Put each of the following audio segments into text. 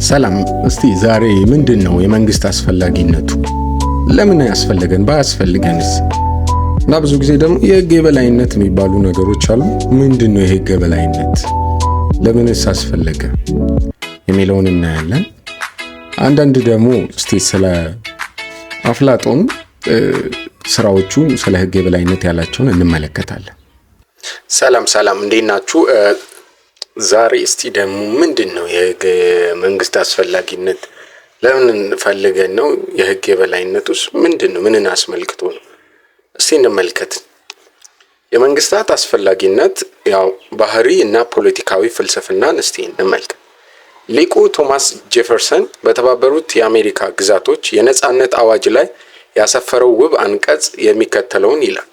ሰላም። እስቲ ዛሬ ምንድነው የመንግስት አስፈላጊነቱ? ለምን ያስፈልገን? ባያስፈልገንስ? እና ብዙ ጊዜ ደግሞ የህግ የበላይነት የሚባሉ ነገሮች አሉ። ምንድነው የህግ የበላይነት? ለምንስ አስፈለገ የሚለውን እናያለን። አንዳንድ ደግሞ እስቲ ስለ አፍላጦን ስራዎቹ ስለ ህግ የበላይነት ያላቸውን እንመለከታለን። ሰላም እንዴት ናችሁ? ዛሬ እስቲ ደግሞ ምንድነው የህግ መንግስት አስፈላጊነት? ለምን ፈልገን ነው? የህግ የበላይነቱስ ምንድነው? ምንን አስመልክቶ ነው? እስቲ እንመልከት። የመንግስታት አስፈላጊነት ያው ባህሪ እና ፖለቲካዊ ፍልስፍናን እስቲ እንመልከት። ሊቁ ቶማስ ጄፈርሰን በተባበሩት የአሜሪካ ግዛቶች የነጻነት አዋጅ ላይ ያሰፈረው ውብ አንቀጽ የሚከተለውን ይላል።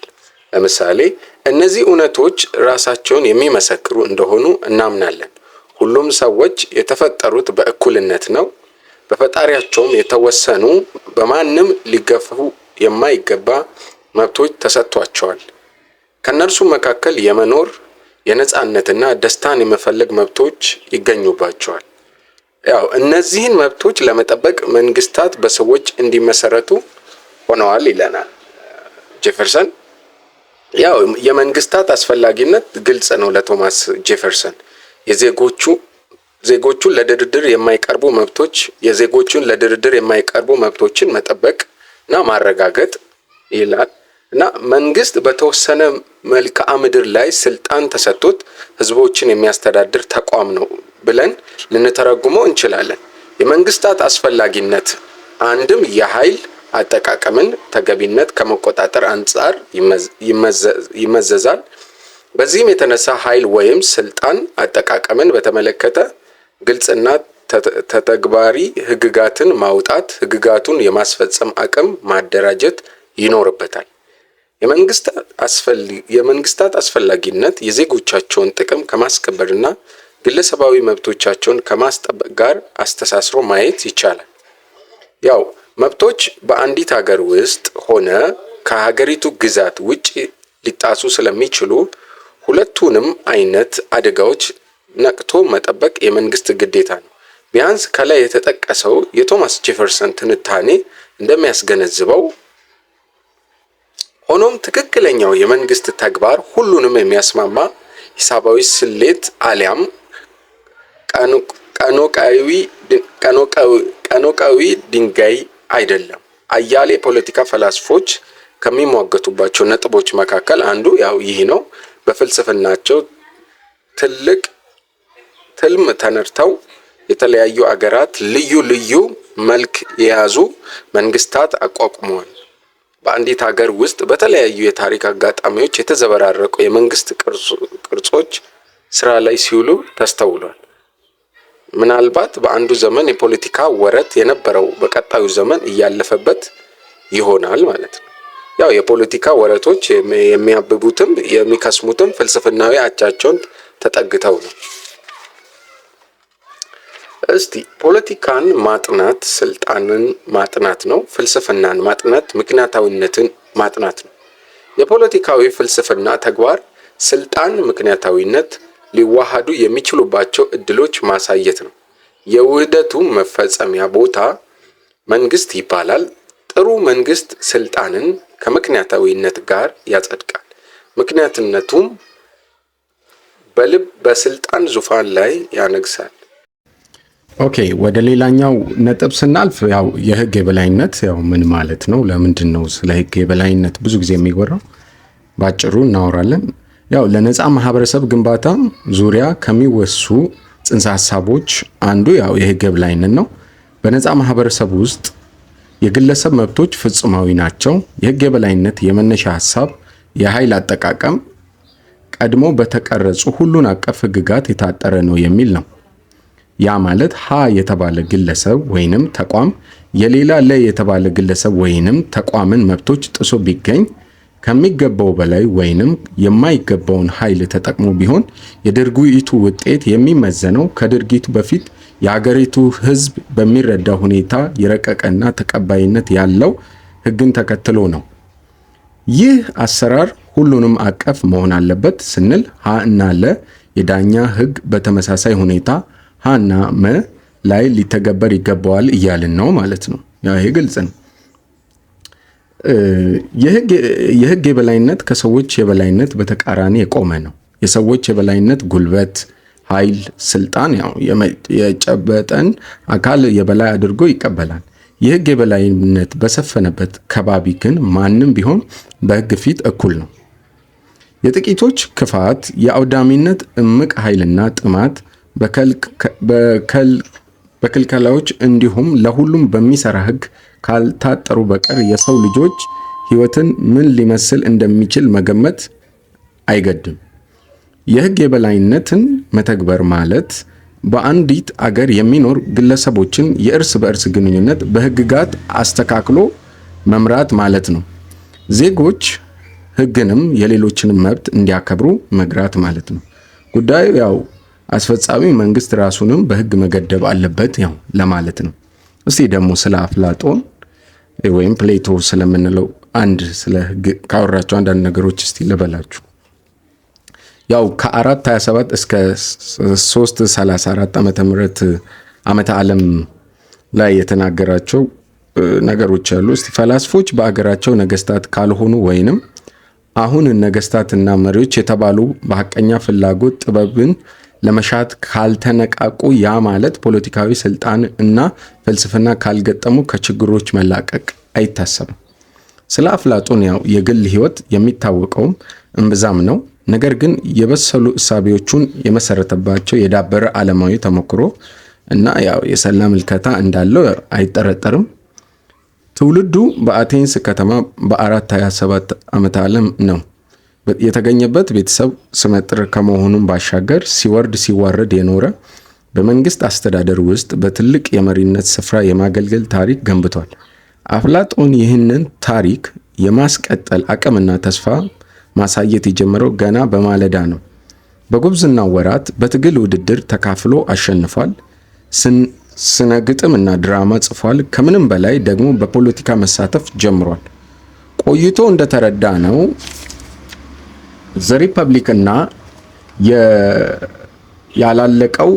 ለምሳሌ እነዚህ እውነቶች ራሳቸውን የሚመሰክሩ እንደሆኑ እናምናለን። ሁሉም ሰዎች የተፈጠሩት በእኩልነት ነው። በፈጣሪያቸውም የተወሰኑ በማንም ሊገፉ የማይገባ መብቶች ተሰጥቷቸዋል። ከነርሱ መካከል የመኖር የነጻነትና ደስታን የመፈለግ መብቶች ይገኙባቸዋል። ያው እነዚህን መብቶች ለመጠበቅ መንግስታት በሰዎች እንዲመሰረቱ ሆነዋል ይለናል ጄፈርሰን። ያው የመንግስታት አስፈላጊነት ግልጽ ነው ለቶማስ ጄፈርሰን። ዜጎቹን ለድርድር የማይቀርቡ መብቶችን መጠበቅ እና ማረጋገጥ ይላል። እና መንግስት በተወሰነ መልክዓ ምድር ላይ ስልጣን ተሰጥቶት ህዝቦችን የሚያስተዳድር ተቋም ነው ብለን ልንተረጉመው እንችላለን። የመንግስታት አስፈላጊነት አንድም የኃይል አጠቃቀምን ተገቢነት ከመቆጣጠር አንጻር ይመዘዛል። በዚህም የተነሳ ኃይል ወይም ስልጣን አጠቃቀምን በተመለከተ ግልጽና ተተግባሪ ህግጋትን ማውጣት፣ ህግጋቱን የማስፈጸም አቅም ማደራጀት ይኖርበታል። የመንግስታት አስፈላጊነት የዜጎቻቸውን ጥቅም ከማስከበርና ግለሰባዊ መብቶቻቸውን ከማስጠበቅ ጋር አስተሳስሮ ማየት ይቻላል። ያው መብቶች በአንዲት ሀገር ውስጥ ሆነ ከሀገሪቱ ግዛት ውጭ ሊጣሱ ስለሚችሉ ሁለቱንም አይነት አደጋዎች ነቅቶ መጠበቅ የመንግስት ግዴታ ነው። ቢያንስ ከላይ የተጠቀሰው የቶማስ ጄፈርሰን ትንታኔ እንደሚያስገነዝበው ሆኖም ትክክለኛው የመንግስት ተግባር ሁሉንም የሚያስማማ ሂሳባዊ ስሌት አሊያም ቀኖቃዊ ድንጋይ አይደለም። አያሌ ፖለቲካ ፈላስፎች ከሚሟገቱባቸው ነጥቦች መካከል አንዱ ያው ይህ ነው። በፍልስፍናቸው ትልቅ ትልም ተነድተው የተለያዩ አገራት ልዩ መልክ የያዙ መንግስታት አቋቁመዋል። በአንዲት ሀገር ውስጥ በተለያዩ የታሪክ አጋጣሚዎች የተዘበራረቁ የመንግስት ቅርጾች ስራ ላይ ሲውሉ ተስተውሏል። ምናልባት በአንዱ ዘመን የፖለቲካ ወረት የነበረው በቀጣዩ ዘመን እያለፈበት ይሆናል ማለት ነው። ያው የፖለቲካ ወረቶች የሚያብቡትም የሚከስሙትም ፍልስፍናዊ አቻቸውን ተጠግተው ነው። እስቲ ፖለቲካን ማጥናት ስልጣንን ማጥናት ነው። ፍልስፍናን ማጥናት ምክንያታዊነትን ማጥናት ነው። የፖለቲካዊ ፍልስፍና ተግባር ስልጣን፣ ምክንያታዊነት ሊዋሃዱ የሚችሉባቸው እድሎች ማሳየት ነው። የውህደቱ መፈጸሚያ ቦታ መንግስት ይባላል። ጥሩ መንግስት ስልጣንን ከምክንያታዊነት ጋር ያጸድቃል። ምክንያትነቱም በስልጣን ዙፋን ላይ ያነግሳል። ኦኬ፣ ወደ ሌላኛው ነጥብ ስናልፍ ያው የህግ የበላይነት ያው ምን ማለት ነው? ለምንድን ነው ስለ ህግ የበላይነት ብዙ ጊዜ የሚወራው? ባጭሩ እናወራለን። ያው ለነጻ ማህበረሰብ ግንባታ ዙሪያ ከሚወሱ ጽንሰ ሐሳቦች አንዱ ያው የህግ የበላይነት ነው። በነጻ ማህበረሰብ ውስጥ የግለሰብ መብቶች ፍጹማዊ ናቸው። የህግ የበላይነት የመነሻ ሐሳብ የኃይል አጠቃቀም ቀድሞ በተቀረጹ ሁሉን አቀፍ ህግጋት የታጠረ ነው የሚል ነው። ያ ማለት ሀ የተባለ ግለሰብ ወይንም ተቋም የሌላ ለ የተባለ ግለሰብ ወይንም ተቋምን መብቶች ጥሶ ቢገኝ ከሚገባው በላይ ወይንም የማይገባውን ኃይል ተጠቅሞ ቢሆን የድርጊቱ ውጤት የሚመዘነው ከድርጊቱ በፊት የሀገሪቱ ህዝብ በሚረዳ ሁኔታ የረቀቀና ተቀባይነት ያለው ህግን ተከትሎ ነው። ይህ አሰራር ሁሉንም አቀፍ መሆን አለበት ስንል ሀ እና ለ የዳኛ ህግ በተመሳሳይ ሁኔታ ሀና መ ላይ ሊተገበር ይገባዋል እያልን ነው ማለት ነው። ይሄ ግልጽ ነው። የህግ የበላይነት ከሰዎች የበላይነት በተቃራኒ የቆመ ነው። የሰዎች የበላይነት ጉልበት፣ ኃይል፣ ስልጣን የጨበጠን አካል የበላይ አድርጎ ይቀበላል። የህግ የበላይነት በሰፈነበት ከባቢ ግን ማንም ቢሆን በህግ ፊት እኩል ነው። የጥቂቶች ክፋት፣ የአውዳሚነት እምቅ ኃይልና ጥማት በክልከላዎች እንዲሁም ለሁሉም በሚሰራ ህግ ካልታጠሩ በቀር የሰው ልጆች ህይወትን ምን ሊመስል እንደሚችል መገመት አይገድም። የህግ የበላይነትን መተግበር ማለት በአንዲት አገር የሚኖር ግለሰቦችን የእርስ በእርስ ግንኙነት በህግጋት አስተካክሎ መምራት ማለት ነው። ዜጎች ህግንም የሌሎችንም መብት እንዲያከብሩ መግራት ማለት ነው። ጉዳዩ አስፈጻሚ መንግስት ራሱንም በህግ መገደብ አለበት ለማለት ነው። እስቲ ደግሞ ስለ አፍላጦን ወይም ፕሌቶ ስለምንለው ስለ ህግ ካወራቸው አንዳንድ ነገሮች እስቲ ልበላችሁ። ከ427 እስከ 334 ዓመተ ዓለም ላይ የተናገራቸው ነገሮች አሉ። እስቲ ፈላስፎች በአገራቸው ነገስታት ካልሆኑ ወይንም አሁን ነገስታትና መሪዎች የተባሉ በሐቀኛ ፍላጎት ጥበብን ለመሻት ካልተነቃቁ፣ ያ ማለት ፖለቲካዊ ስልጣን እና ፍልስፍና ካልገጠሙ ከችግሮች መላቀቅ አይታሰብም። ስለ አፍላጦን የግል ህይወት የሚታወቀውም እምብዛም ነው። ነገር ግን የበሰሉ እሳቤዎቹን የመሰረተባቸው የዳበረ ዓለማዊ ተሞክሮ እና የሰላ ምልከታ እንዳለው አይጠረጠርም። ትውልዱ በአቴንስ ከተማ በ427 ዓመተ ዓለም ነው። የተገኘበት ቤተሰብ ስመጥር ከመሆኑም ባሻገር ሲወርድ ሲዋረድ የኖረ በመንግስት አስተዳደር ውስጥ በትልቅ የመሪነት ስፍራ የማገልገል ታሪክ ገንብቷል። አፍላጦን ይህንን ታሪክ የማስቀጠል አቅምና ተስፋ ማሳየት የጀመረው ገና በማለዳ ነው። በጉብዝናው ወራት በትግል ውድድር ተካፍሎ አሸንፏል። ስነ ግጥም እና ድራማ ጽፏል። ከምንም በላይ ደግሞ በፖለቲካ መሳተፍ ጀምሯል። ቆይቶ እንደተረዳ ነው ዘሪፐብሊክ እና ያላለቀው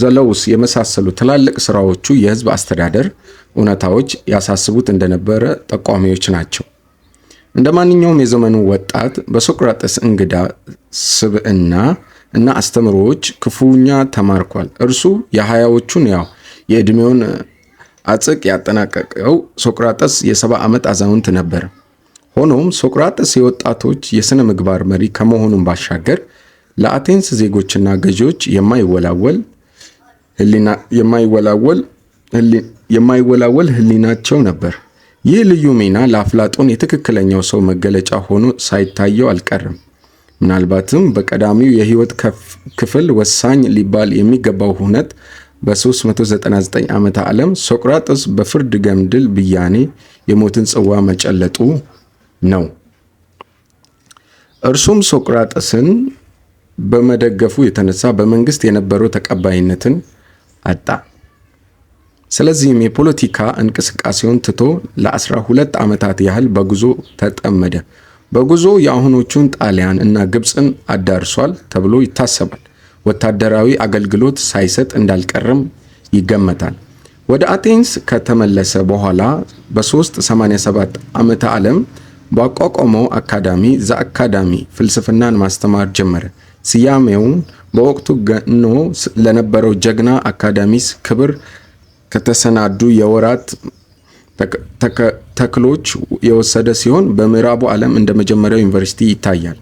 ዘለውስ የመሳሰሉ ትላልቅ ስራዎቹ የህዝብ አስተዳደር እውነታዎች ያሳስቡት እንደነበረ ጠቋሚዎች ናቸው። እንደ ማንኛውም የዘመኑ ወጣት በሶቅራጠስ እንግዳ ስብዕና እና አስተምሮዎች ክፉኛ ተማርኳል። እርሱ የሃያዎቹን የዕድሜውን አጽቅ ያጠናቀቀው ሶቅራጠስ የ70 ዓመት አዛውንት ነበር። ሆኖም ሶቅራጠስ የወጣቶች የሥነ ምግባር መሪ ከመሆኑም ባሻገር ለአቴንስ ዜጎችና ገዢዎች የማይወላወል ህሊናቸው ነበር። ይህ ልዩ ሚና ለአፍላጦን የትክክለኛው ሰው መገለጫ ሆኖ ሳይታየው አልቀረም። ምናልባትም በቀዳሚው የህይወት ክፍል ወሳኝ ሊባል የሚገባው ሁነት በ399 ዓመተ ዓለም ሶቅራጠስ በፍርድ ገምድል ብያኔ የሞትን ጽዋ መጨለጡ ነው። እርሱም ሶቅራጠስን በመደገፉ የተነሳ በመንግስት የነበረው ተቀባይነትን አጣ። ስለዚህም የፖለቲካ እንቅስቃሴውን ትቶ ለ12 ዓመታት ያህል በጉዞ ተጠመደ። በጉዞ የአሁኖቹን ጣሊያን እና ግብፅን አዳርሷል ተብሎ ይታሰባል። ወታደራዊ አገልግሎት ሳይሰጥ እንዳልቀረም ይገመታል። ወደ አቴንስ ከተመለሰ በኋላ በ387 ዓመተ ዓለም ባቋቋመው አካዳሚ ዘአካዳሚ ፍልስፍናን ማስተማር ጀመረ። ስያሜውን በወቅቱ ገኖ ለነበረው ጀግና አካዳሚስ ክብር ከተሰናዱ የወራት ተክሎች የወሰደ ሲሆን በምዕራቡ ዓለም እንደ መጀመሪያው ዩኒቨርሲቲ ይታያል።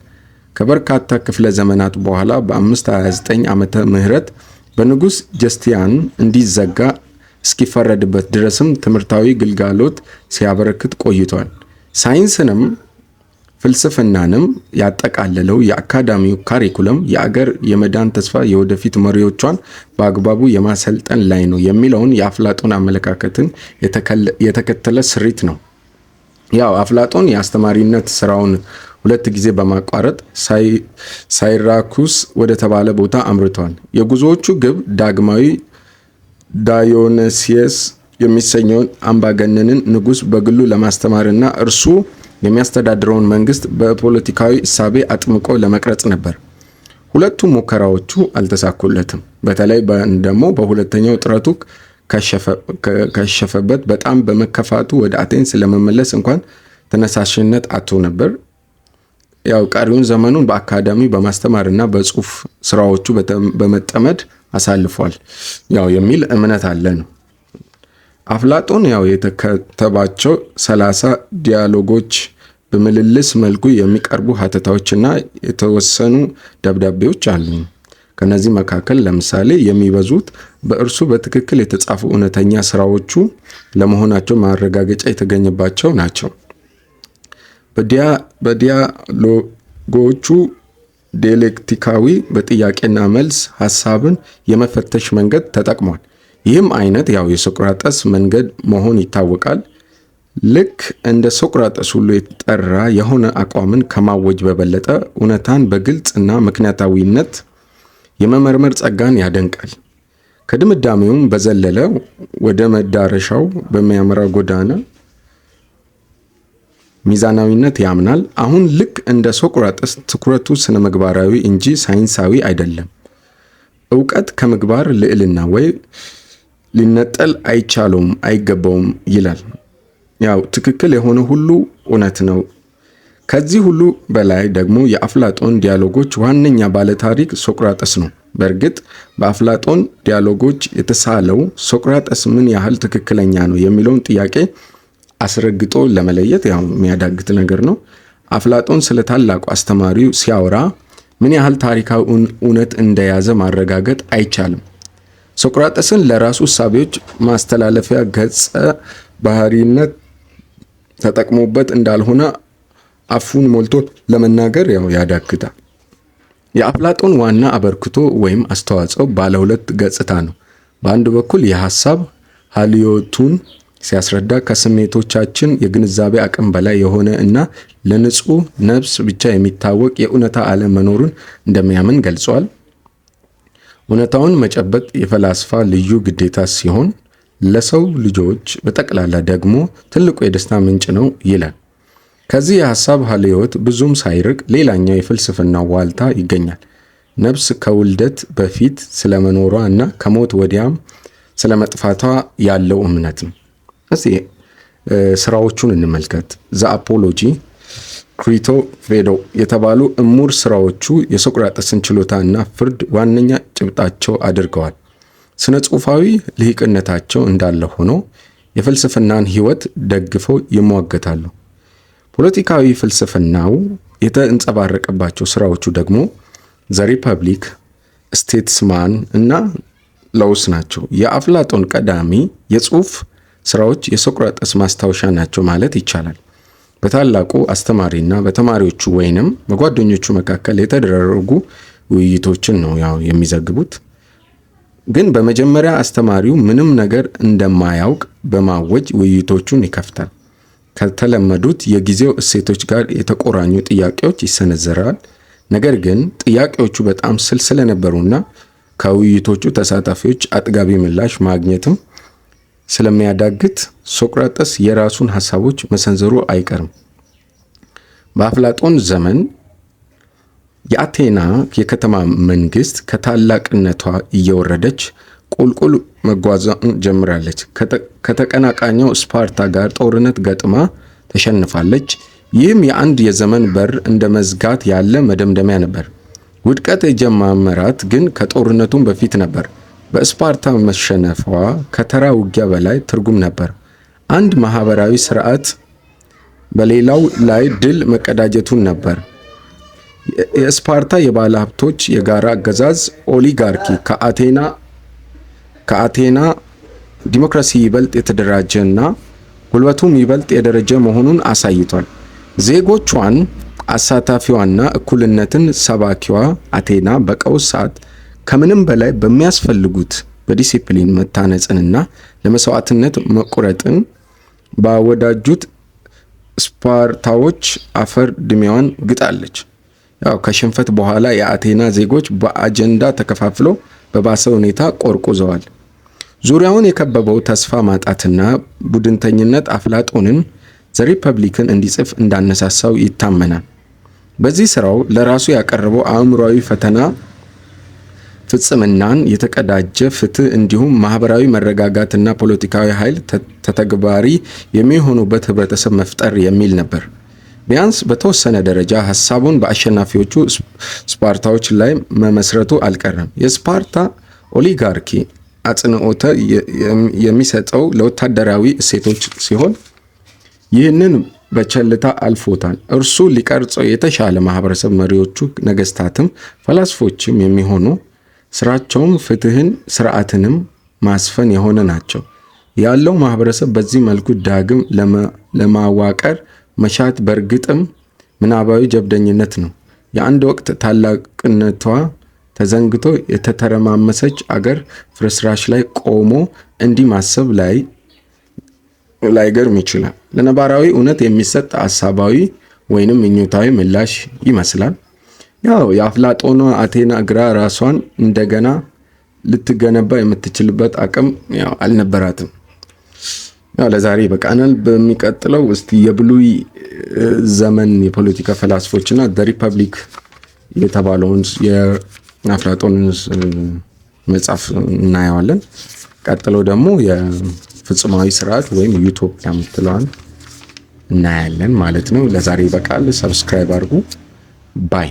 ከበርካታ ክፍለ ዘመናት በኋላ በ529 ዓመተ ምህረት በንጉስ ጀስቲያን እንዲዘጋ እስኪፈረድበት ድረስም ትምህርታዊ ግልጋሎት ሲያበረክት ቆይቷል። ሳይንስንም ፍልስፍናንም ያጠቃለለው የአካዳሚው ካሪኩለም የአገር የመዳን ተስፋ የወደፊት መሪዎቿን በአግባቡ የማሰልጠን ላይ ነው የሚለውን የአፍላጦን አመለካከትን የተከተለ ስሪት ነው። አፍላጦን የአስተማሪነት ስራውን 2 ጊዜ በማቋረጥ ሳይራኩስ ወደ ተባለ ቦታ አምርቷል። የጉዞዎቹ ግብ ዳግማዊ ዳዮነሲየስ የሚሰኘውን አምባገነንን ንጉስ በግሉ ለማስተማርና እርሱ የሚያስተዳድረውን መንግስት በፖለቲካዊ እሳቤ አጥምቆ ለመቅረጽ ነበር። ሁለቱም ሙከራዎቹ አልተሳኩለትም። በተለይ ደግሞ በሁለተኛው ጥረቱ ከሸፈበት በጣም በመከፋቱ ወደ አቴንስ ለመመለስ እንኳን ተነሳሽነት አጥቶ ነበር። ያው ቀሪውን ዘመኑን በአካዳሚ በማስተማርና በጽሁፍ ስራዎቹ በመጠመድ አሳልፏል ያው የሚል እምነት አለ ነው። አፍላጦን ያው የተከተባቸው 30 ዲያሎጎች፣ በምልልስ መልኩ የሚቀርቡ ሀተታዎችና የተወሰኑ ደብዳቤዎች አሉ። ከነዚህ መካከል ለምሳሌ የሚበዙት በእርሱ በትክክል የተጻፉ እውነተኛ ስራዎቹ ለመሆናቸው ማረጋገጫ የተገኘባቸው ናቸው። በዲያሎጎቹ ዲያሌክቲካዊ በጥያቄና መልስ ሀሳብን የመፈተሽ መንገድ ተጠቅሟል። ይህም አይነት ያው የሶቅራጠስ መንገድ መሆን ይታወቃል። ልክ እንደ ሶቅራጠስ ሁሉ የተጠራ የሆነ አቋምን ከማወጅ በበለጠ እውነታን በግልጽ እና ምክንያታዊነት የመመርመር ጸጋን ያደንቃል። ከድምዳሜውም በዘለለ ወደ መዳረሻው በሚያመራ ጎዳና ሚዛናዊነት ያምናል። አሁን ልክ እንደ ሶቅራጠስ ትኩረቱ ስነ ምግባራዊ እንጂ ሳይንሳዊ አይደለም። እውቀት ከምግባር ልዕልና ወይ ሊነጠል አይቻለውም አይገባውም ይላል። ያው ትክክል የሆነ ሁሉ እውነት ነው። ከዚህ ሁሉ በላይ ደግሞ የአፍላጦን ዲያሎጎች ዋነኛ ባለታሪክ ሶቅራጠስ ነው። በእርግጥ በአፍላጦን ዲያሎጎች የተሳለው ሶቅራጠስ ምን ያህል ትክክለኛ ነው የሚለውን ጥያቄ አስረግጦ ለመለየት ያው የሚያዳግት ነገር ነው። አፍላጦን ስለ ታላቁ አስተማሪው ሲያወራ ምን ያህል ታሪካዊ እውነት እንደያዘ ማረጋገጥ አይቻልም። ሶቅራጠስን ለራሱ እሳቤዎች ማስተላለፊያ ገጸ ባህሪነት ተጠቅሞበት እንዳልሆነ አፉን ሞልቶ ለመናገር ያው ያዳግታል። የአፍላጦን ዋና አበርክቶ ወይም አስተዋጽኦ ባለ ሁለት ገጽታ ነው። በአንድ በኩል የሐሳብ ሀልዮቱን ሲያስረዳ ከስሜቶቻችን የግንዛቤ አቅም በላይ የሆነ እና ለንጹህ ነፍስ ብቻ የሚታወቅ የእውነታ ዓለም መኖሩን እንደሚያምን ገልጿል። እውነታውን መጨበጥ የፈላስፋ ልዩ ግዴታ ሲሆን ለሰው ልጆች በጠቅላላ ደግሞ ትልቁ የደስታ ምንጭ ነው ይላል። ከዚህ የሐሳብ ሀልዮት ብዙም ሳይርቅ ሌላኛው የፍልስፍና ዋልታ ይገኛል። ነፍስ ከውልደት በፊት ስለመኖሯ እና ከሞት ወዲያም ስለመጥፋቷ ያለው እምነት ነው። እስቲ ስራዎቹን እንመልከት። ዘ አፖሎጂ፣ ክሪቶ፣ ፌዶ የተባሉ እሙር ስራዎቹ የሶቅራጠስን ችሎታና ፍርድ ዋነኛ ጭብጣቸው አድርገዋል። ስነ ጽሑፋዊ ልሂቅነታቸው እንዳለ ሆኖ የፍልስፍናን ሕይወት ደግፈው ይሟገታሉ። ፖለቲካዊ ፍልስፍናው የተንጸባረቀባቸው ስራዎቹ ደግሞ ዘ ሪፐብሊክ፣ ስቴትስማን እና ላውስ ናቸው። የአፍላጦን ቀዳሚ የጽሑፍ ስራዎች የሶቅራጠስ ማስታወሻ ናቸው ማለት ይቻላል። በታላቁ አስተማሪና በተማሪዎቹ ወይንም በጓደኞቹ መካከል የተደረጉ ውይይቶችን ነው ያው የሚዘግቡት። ግን በመጀመሪያ አስተማሪው ምንም ነገር እንደማያውቅ በማወጅ ውይይቶቹን ይከፍታል። ከተለመዱት የጊዜው እሴቶች ጋር የተቆራኙ ጥያቄዎች ይሰነዘራል። ነገር ግን ጥያቄዎቹ በጣም ስልስ ስለነበሩና ከውይይቶቹ ተሳታፊዎች አጥጋቢ ምላሽ ማግኘትም ስለሚያዳግት ሶቅራጠስ የራሱን ሐሳቦች መሰንዘሩ አይቀርም። በአፍላጦን ዘመን የአቴና የከተማ መንግስት ከታላቅነቷ እየወረደች ቁልቁል መጓዝ ጀምራለች። ከተቀናቃኛው ስፓርታ ጋር ጦርነት ገጥማ ተሸንፋለች። ይህም የአንድ የዘመን በር እንደ መዝጋት ያለ መደምደሚያ ነበር። ውድቀት የጀማመራት ግን ከጦርነቱም በፊት ነበር። በስፓርታ መሸነፏ ከተራ ውጊያ በላይ ትርጉም ነበር። አንድ ማህበራዊ ስርዓት በሌላው ላይ ድል መቀዳጀቱን ነበር። የስፓርታ የባለ ሀብቶች የጋራ አገዛዝ ኦሊጋርኪ ከአቴና ዲሞክራሲ ይበልጥ የተደራጀና ጉልበቱም ይበልጥ የደረጀ መሆኑን አሳይቷል። ዜጎቿን አሳታፊዋና እኩልነትን ሰባኪዋ አቴና በቀውስ ሰዓት ከምንም በላይ በሚያስፈልጉት በዲሲፕሊን መታነጽንና ለመስዋዕትነት መቁረጥን ባወዳጁት ስፓርታዎች አፈር ድሜዋን ግጣለች። ያው ከሽንፈት በኋላ የአቴና ዜጎች በአጀንዳ ተከፋፍለው በባሰ ሁኔታ ቆርቁዘዋል። ዙሪያውን የከበበው ተስፋ ማጣትና ቡድንተኝነት አፍላጦንን ዘ ሪፐብሊክን እንዲጽፍ እንዳነሳሳው ይታመናል። በዚህ ስራው ለራሱ ያቀረበው አእምሯዊ ፈተና ፍጽምናን የተቀዳጀ ፍትህ እንዲሁም ማህበራዊ መረጋጋትና ፖለቲካዊ ኃይል ተተግባሪ የሚሆኑበት ህብረተሰብ መፍጠር የሚል ነበር። ቢያንስ በተወሰነ ደረጃ ሐሳቡን በአሸናፊዎቹ ስፓርታዎች ላይ መመስረቱ አልቀረም። የስፓርታ ኦሊጋርኪ አጽንዖት የሚሰጠው ለወታደራዊ እሴቶች ሲሆን ይህንን በቸልታ አልፎታል። እርሱ ሊቀርጸው የተሻለ ማህበረሰብ መሪዎቹ ነገስታትም ፈላስፎችም የሚሆኑ ስራቸውም ፍትህን ስርዓትንም ማስፈን የሆነ ናቸው ያለው ማህበረሰብ በዚህ መልኩ ዳግም ለማዋቀር መሻት በእርግጥም ምናባዊ ጀብደኝነት ነው። የአንድ ወቅት ታላቅነቷ ተዘንግቶ የተተረማመሰች አገር ፍርስራሽ ላይ ቆሞ እንዲህ ማሰብ ላይገርም ይችላል። ለነባራዊ እውነት የሚሰጥ ሐሳባዊ ወይንም ምኞታዊ ምላሽ ይመስላል። ያው የአፍላጦኗ አቴና ግራ ራሷን እንደገና ልትገነባ የምትችልበት አቅም አልነበራትም። ያው ለዛሬ በቃናል። በሚቀጥለው እስቲ የብሉይ ዘመን የፖለቲካ ፈላስፎችና ዘ ሪፐብሊክ የተባለውን የአፍላጦን መጽሐፍ እናየዋለን። ቀጥሎ ደግሞ የፍጹማዊ ስርዓት ወይም ዩቶፒያ የምትለዋን እናያለን ማለት ነው። ለዛሬ በቃል ሰብስክራይብ አድርጉ። ባይ